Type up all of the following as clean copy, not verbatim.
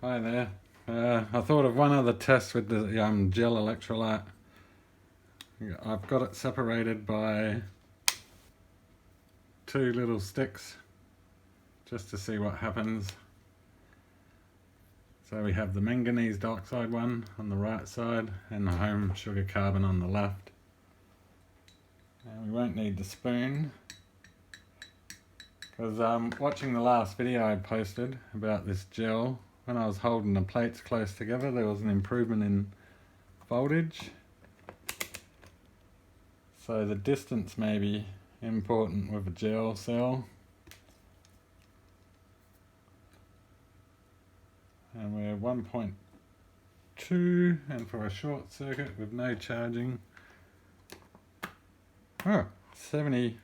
Hi there. I thought of one other test with the gel electrolyte. I've got it separated by two little sticks just to see what happens. So we have the manganese dioxide one on the right side and the home sugar carbon on the left. And we won't need the spoon because watching the last video I posted about this gel, when I was holding the plates close together there was an improvement in voltage. So the distance may be important with a gel cell. And we're 1.2, and for a short circuit with no charging, 70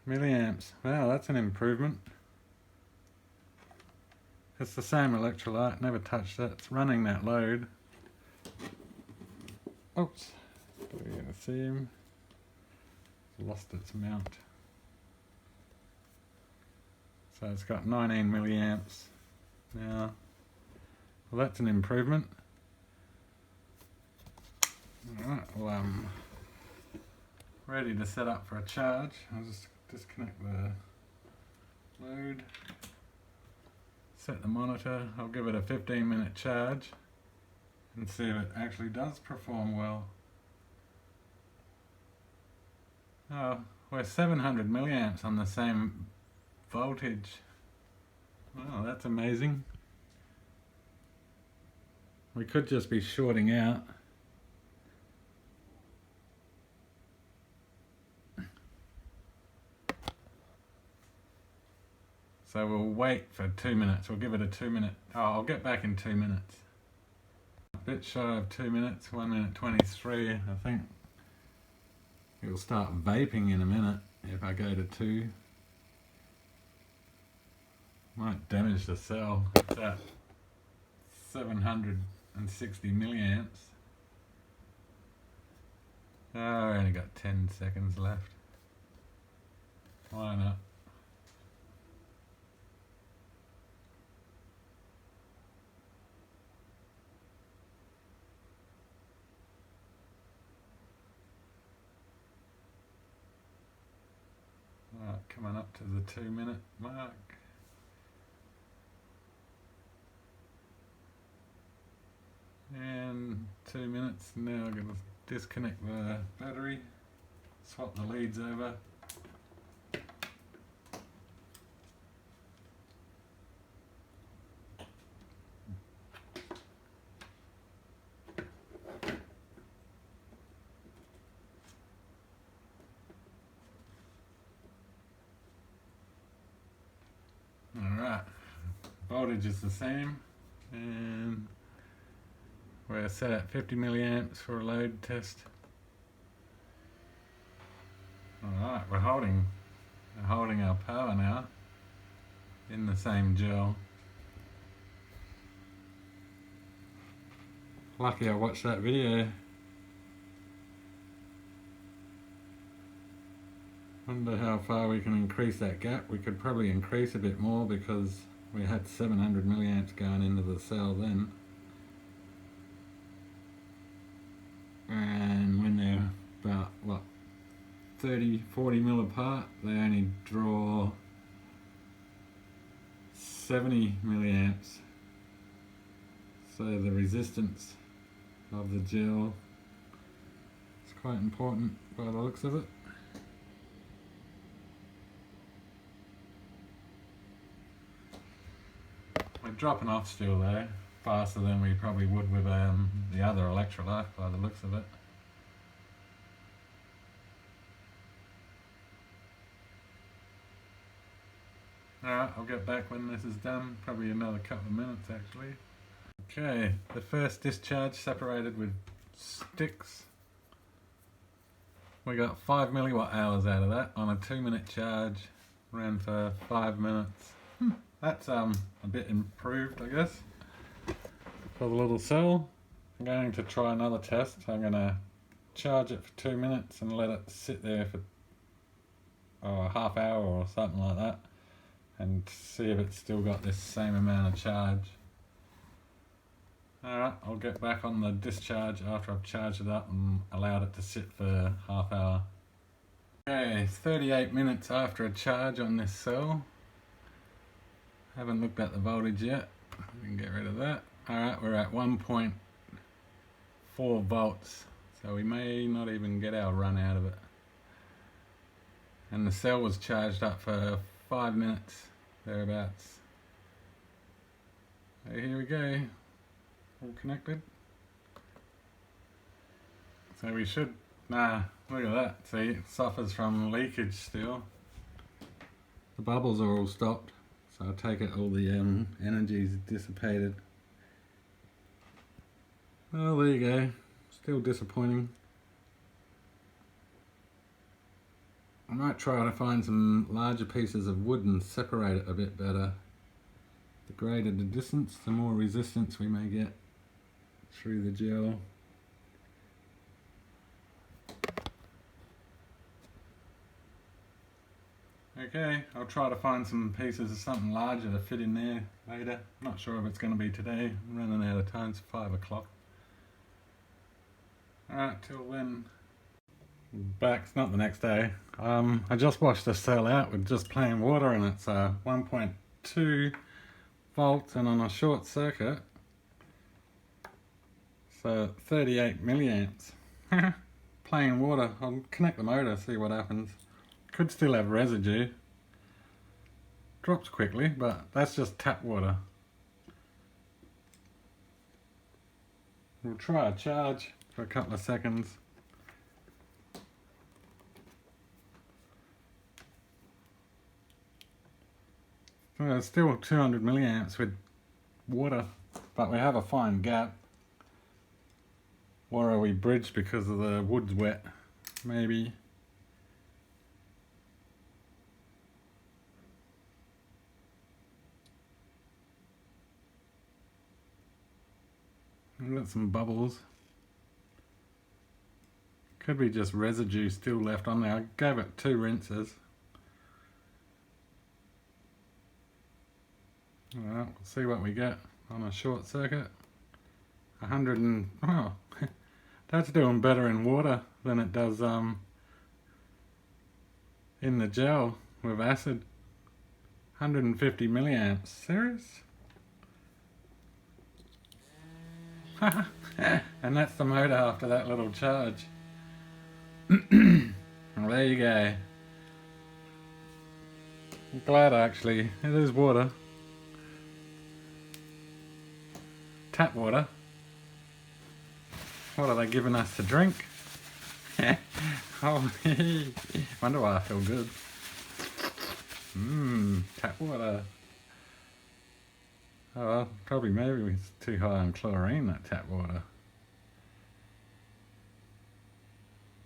milliamps. Wow, that's an improvement. It's the same electrolyte, never touched it. It's running that load. Oops, we're going to see him. Lost its mount. So it's got 19 milliamps now. Well, that's an improvement. Alright, well, I'm ready to set up for a charge. I'll just disconnect the load, set the monitor. I'll give it a 15-minute charge and see if it actually does perform well. Oh, we're 700 milliamps on the same voltage. Wow, that's amazing. We could just be shorting out. So we'll wait for 2 minutes. We'll give it a 2 minute. Oh, I'll get back in 2 minutes. A bit shy of 2 minutes, 1 minute 23. I think it'll start vaping in a minute if I go to 2. Might damage the cell. It's at 760 milliamps. Oh, I only got 10 seconds left. Why not? Right, coming up to the 2 minute mark. And 2 minutes. Now I'm going to disconnect the battery, swap the leads over. Alright, voltage is the same, and we're set at 50 milliamps for a load test. Alright, we're holding our power now in the same gel. Lucky I watched that video. Wonder how far we can increase that gap. We could probably increase a bit more because we had 700 milliamps going into the cell then. And when they're about, 30-40 mil apart, they only draw 70 milliamps. So the resistance of the gel is quite important by the looks of it. We're dropping off still though, faster than we probably would with the other electrolyte by the looks of it. Alright, I'll get back when this is done, probably another couple of minutes actually. Okay, the first discharge separated with sticks. We got 5 milliwatt hours out of that on a 2 minute charge, ran for 5 minutes. That's a bit improved, I guess, for the little cell. I'm going to try another test. I'm going to charge it for 2 minutes and let it sit there for a half hour or something like that, and see if it's still got this same amount of charge. Alright, I'll get back on the discharge after I've charged it up and allowed it to sit for half hour. Okay, 38 minutes after a charge on this cell. Haven't looked at the voltage yet. We can get rid of that. Alright, we're at 1.4 volts, so we may not even get our run out of it. And the cell was charged up for 5 minutes, thereabouts. So here we go, all connected. So we should, look at that, see, it suffers from leakage still. The bubbles are all stopped, so I take it all the energy's dissipated. Well, there you go, still disappointing. I might try to find some larger pieces of wood and separate it a bit better. The greater the distance, the more resistance we may get through the gel. Okay, I'll try to find some pieces of something larger to fit in there later. Not sure if it's going to be today. I'm running out of time, it's 5 o'clock. Alright, till then. Back, it's not the next day. I just washed the cell out with just plain water in it, so 1.2 volts and on a short circuit, so 38 milliamps. Plain water. I'll connect the motor, see what happens. Could still have residue. Drops quickly, but that's just tap water. We'll try a charge for a couple of seconds. Well, it's still 200 milliamps with water, but we have a fine gap. Or are we bridged because of the wood's wet? Maybe. We've got some bubbles. Could be just residue still left on there. I gave it 2 rinses. Well, we'll see what we get on a short circuit. 100 and, oh, that's doing better in water than it does in the gel with acid. 150 milliamps. Serious? And that's the motor after that little charge. Well, there you go. I'm glad actually, it is water. Tap water. What are they giving us to drink? Oh, wonder why I feel good. Tap water. Oh well, probably maybe it's too high on chlorine, that tap water.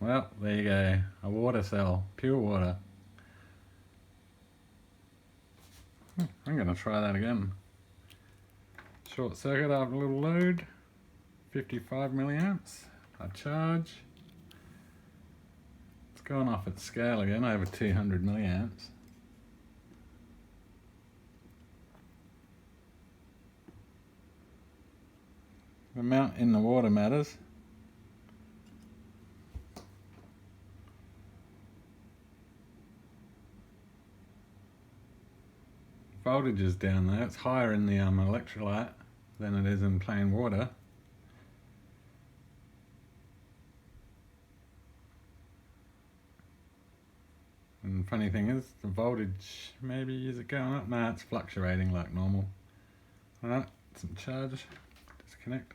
Well, there you go. A water cell, pure water. I'm gonna try that again. Short circuit after a little load, 55 milliamps, I charge. It's gone off its scale again, over 200 milliamps. The amount in the water matters. Voltage is down there, it's higher in the electrolyte than it is in plain water. And the funny thing is, the voltage, maybe, is it going up? Nah, it's fluctuating like normal. Alright, some charge, disconnect.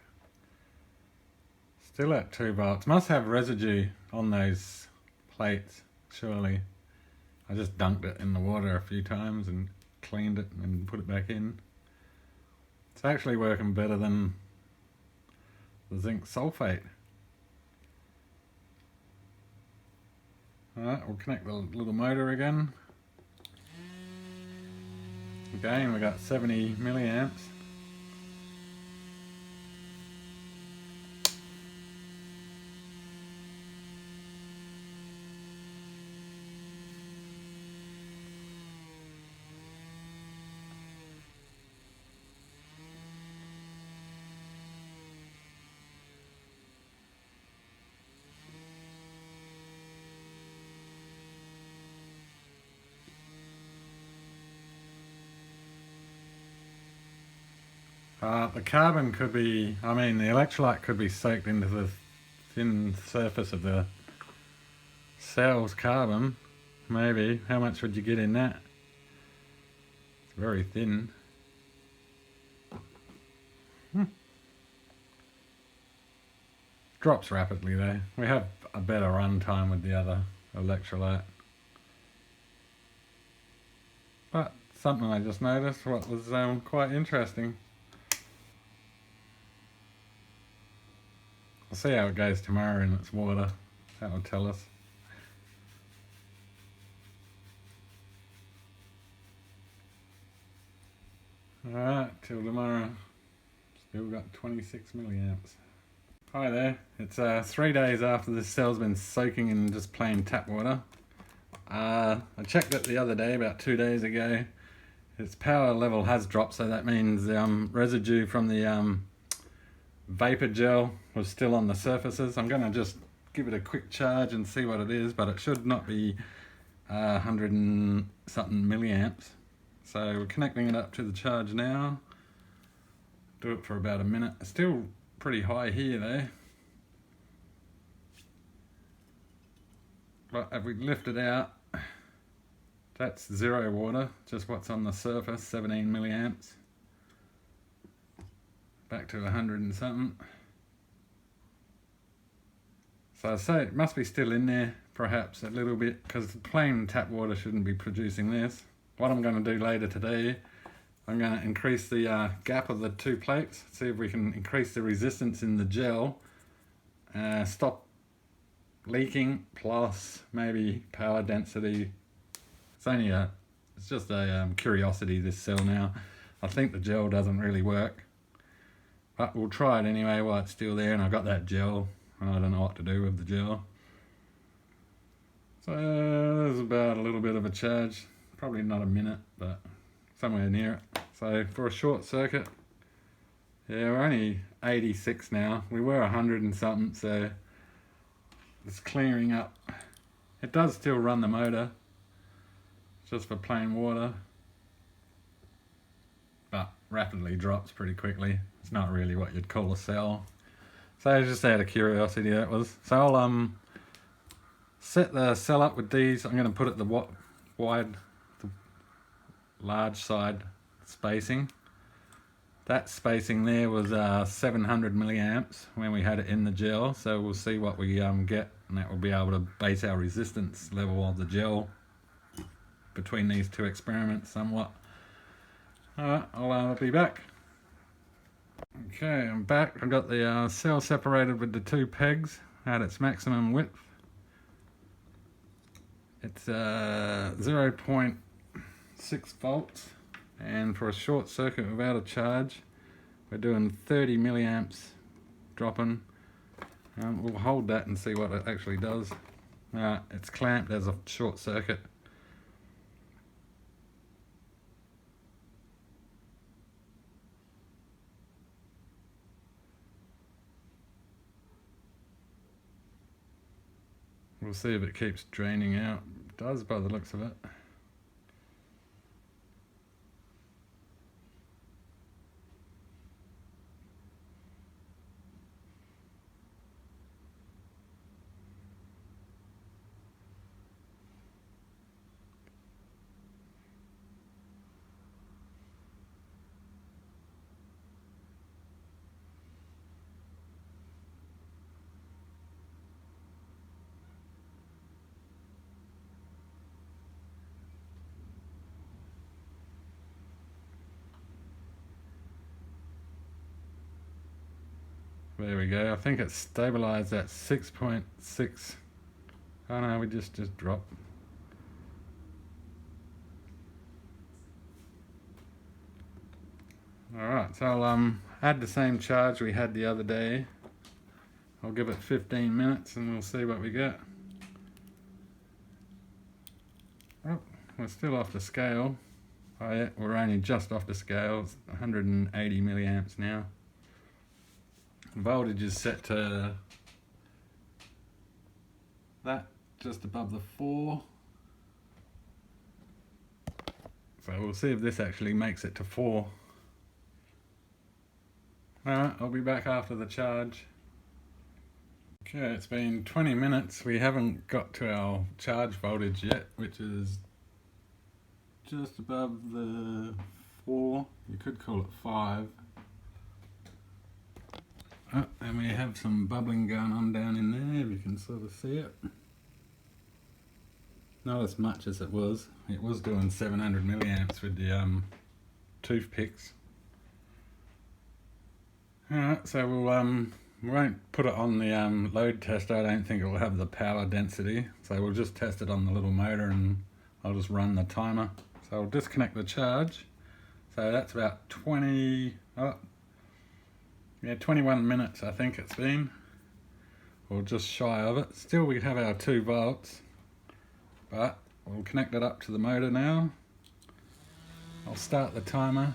Still at 2 volts. Must have residue on those plates, surely. I just dunked it in the water a few times and cleaned it and put it back in. It's actually working better than the zinc sulfate. Alright, we'll connect the little motor again. Again, we got 70 milliamps. The carbon could be, I mean the electrolyte could be soaked into the thin surface of the cell's carbon. Maybe. How much would you get in that? It's very thin. Drops rapidly though. We have a better run time with the other electrolyte. But something I just noticed what was quite interesting. We'll see how it goes tomorrow in its water. That will tell us. Alright, till tomorrow. Still got 26 milliamps. Hi there, it's 3 days after this cell's been soaking in just plain tap water. I checked it the other day, about 2 days ago. Its power level has dropped, so that means residue from the vapor gel was still on the surfaces. I'm going to just give it a quick charge and see what it is, but it should not be 100 and something milliamps. So we're connecting it up to the charge now. Do it for about a minute. It's still pretty high here though. But if we lift it out, that's zero water, just what's on the surface, 17 milliamps. Back to 100 and something. So I'd say it must be still in there, perhaps a little bit, because the plain tap water shouldn't be producing this. What I'm going to do later today, I'm going to increase the gap of the two plates, see if we can increase the resistance in the gel, stop leaking, plus maybe power density. It's just a curiosity, this cell now. I think the gel doesn't really work, but we'll try it anyway while it's still there, and I've got that gel, and I don't know what to do with the gel. So there's about a little bit of a charge, probably not a minute, but somewhere near it. So for a short circuit, yeah, we're only 86 now. We were 100 and something, so it's clearing up. It does still run the motor, just for plain water, but rapidly drops pretty quickly. It's not really what you'd call a cell. So just out of curiosity, that was. So I'll set the cell up with these. I'm going to put it the large side spacing. That spacing there was 700 milliamps when we had it in the gel, so we'll see what we get, and that will be able to base our resistance level of the gel between these two experiments somewhat. Alright, I'll be back. Okay, I'm back. I've got the cell separated with the two pegs at its maximum width. It's 0.6 volts, and for a short circuit without a charge, we're doing 30 milliamps dropping. We'll hold that and see what it actually does. It's clamped as a short circuit. We'll see if it keeps draining out. It does by the looks of it. There we go. I think it's stabilized at 6.6. Oh no, we just dropped. Alright, so I'll add the same charge we had the other day. I'll give it 15 minutes and we'll see what we get. Oh, we're still off the scale. Oh yeah, we're only just off the scale. It's 180 milliamps now. Voltage is set to that, just above the 4. So we'll see if this actually makes it to 4. Alright, I'll be back after the charge. Okay, it's been 20 minutes. We haven't got to our charge voltage yet, which is just above the 4. You could call it 5. Oh, and we have some bubbling going on down in there, if you can sort of see it. Not as much as it was. It was doing 700 milliamps with the toothpicks. Alright, so we won't put it on the load tester. I don't think it will have the power density. So we'll just test it on the little motor and I'll just run the timer. So I'll disconnect the charge. So that's about 21 minutes I think it's been. Or just shy of it. Still we have our 2 volts. But we'll connect it up to the motor now. I'll start the timer.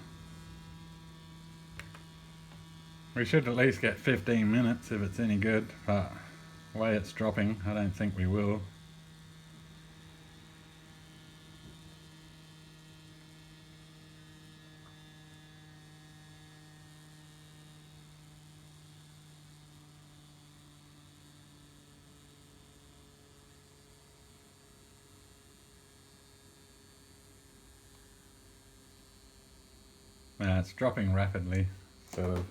We should at least get 15 minutes if it's any good, but the way it's dropping, I don't think we will. Now it's dropping rapidly, sort of.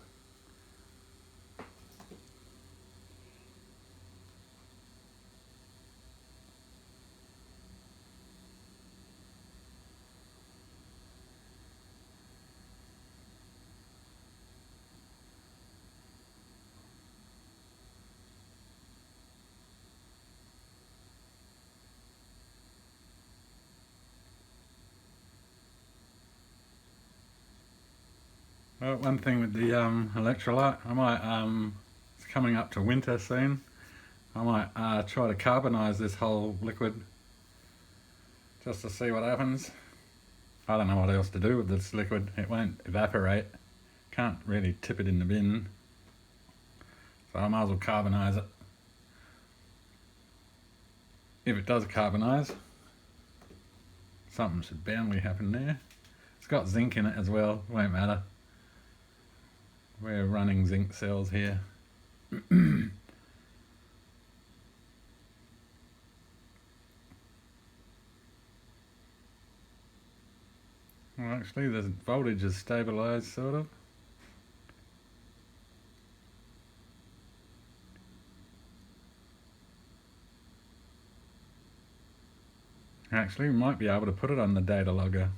Well, one thing with the electrolyte, I might, it's coming up to winter soon, I might try to carbonize this whole liquid just to see what happens. I don't know what else to do with this liquid. It won't evaporate, can't really tip it in the bin, so I might as well carbonize it. If it does carbonize, something should boundly happen there. It's got zinc in it as well, won't matter. We're running zinc cells here. Well, actually the voltage is stabilized, sort of. Actually, we might be able to put it on the data logger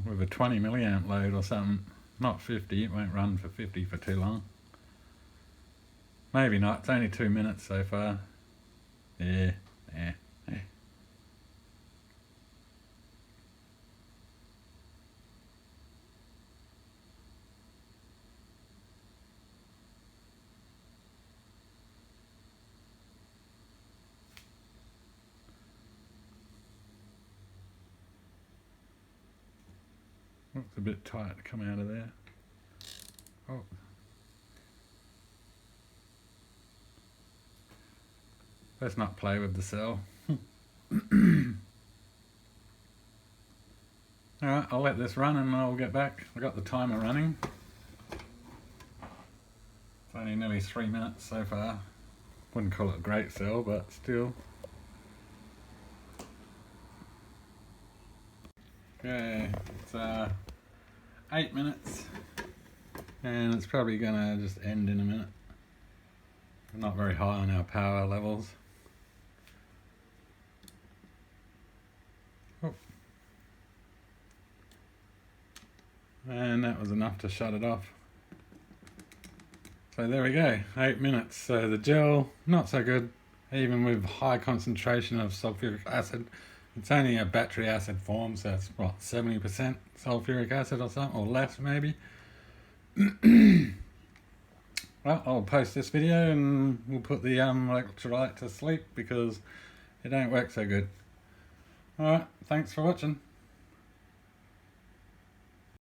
with a 20 milliamp load or something. Not 50, it won't run for 50 for too long. Maybe not, it's only 2 minutes so far. Yeah. Looks a bit tight to come out of there. Oh. Let's not play with the cell. Alright, I'll let this run and I'll get back. I got the timer running. It's only nearly 3 minutes so far. Wouldn't call it a great cell, but still. Okay, it's 8 minutes and it's probably gonna just end in a minute. We're not very high on our power levels. Oh. And that was enough to shut it off. So there we go, 8 minutes. So the gel, not so good, even with high concentration of sulfuric acid. It's only a battery acid form, so it's what, 70% sulfuric acid or something, or less maybe. Well, I'll post this video and we'll put the electrolyte to sleep because it don't work so good. Alright, thanks for watching.